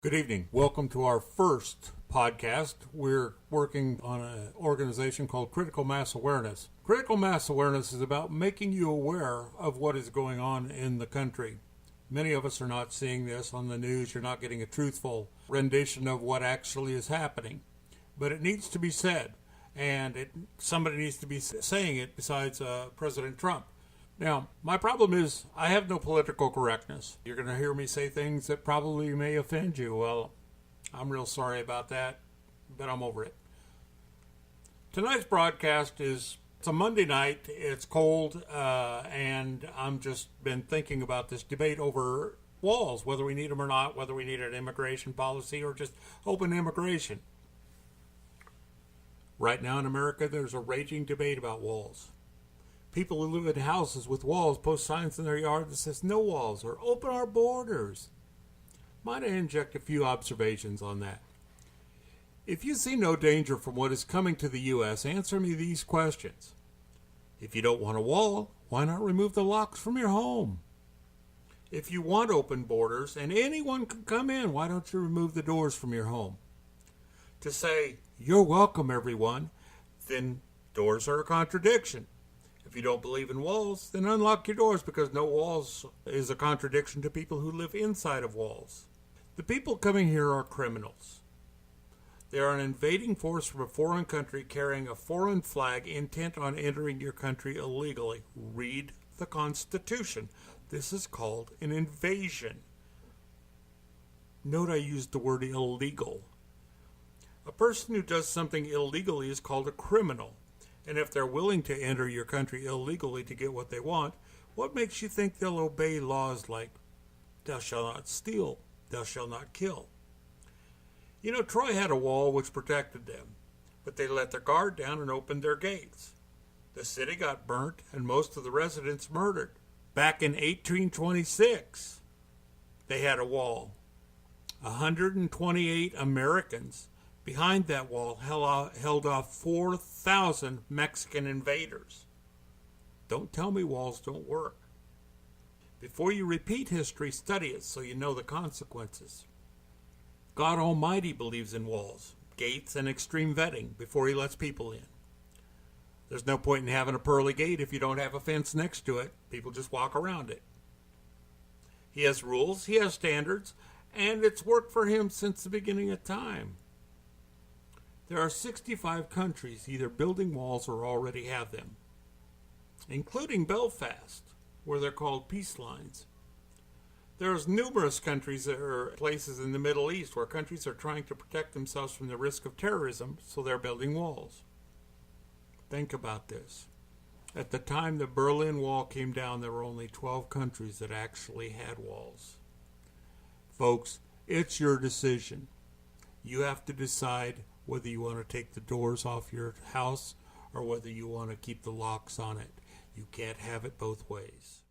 Good evening. Welcome to our first podcast. We're working on an organization called Critical Mass Awareness. Critical Mass Awareness is about making you aware of what is going on in the country. Many of us are not seeing this on the news. You're not getting a truthful rendition of what actually is happening. But it needs to be said, and somebody needs to be saying it besides President Trump. Now, my problem is I have no political correctness. You're going to hear me say things that probably may offend you. Well, I'm real sorry about that, but I'm over it. Tonight's broadcast it's a Monday night. It's cold, and I'm just been thinking about this debate over walls, whether we need them or not, whether we need an immigration policy or just open immigration. Right now in America, there's a raging debate about walls. People who live in houses with walls post signs in their yard that says no walls or open our borders. Might I inject a few observations on that? If you see no danger from what is coming to the U.S., answer me these questions. If you don't want a wall, why not remove the locks from your home? If you want open borders and anyone can come in, why don't you remove the doors from your home? To say, you're welcome everyone, then doors are a contradiction. If you don't believe in walls, then unlock your doors because no walls is a contradiction to people who live inside of walls. The people coming here are criminals. They are an invading force from a foreign country carrying a foreign flag intent on entering your country illegally. Read the Constitution. This is called an invasion. Note I used the word illegal. A person who does something illegally is called a criminal. And if they're willing to enter your country illegally to get what they want, what makes you think they'll obey laws like, thou shalt not steal, thou shalt not kill? You know, Troy had a wall which protected them, but they let their guard down and opened their gates. The city got burnt and most of the residents murdered. Back in 1826, they had a wall. 128 Americans behind that wall held off 4,000 Mexican invaders. Don't tell me walls don't work. Before you repeat history, study it so you know the consequences. God Almighty believes in walls, gates, and extreme vetting before he lets people in. There's no point in having a pearly gate if you don't have a fence next to it. People just walk around it. He has rules, he has standards, and it's worked for him since the beginning of time. There are 65 countries either building walls or already have them, including Belfast, where they're called peace lines. There's numerous countries that are places in the Middle East where countries are trying to protect themselves from the risk of terrorism, so they're building walls. Think about this. At the time the Berlin Wall came down, there were only 12 countries that actually had walls. Folks, it's your decision. You have to decide whether you want to take the doors off your house or whether you want to keep the locks on it. You can't have it both ways.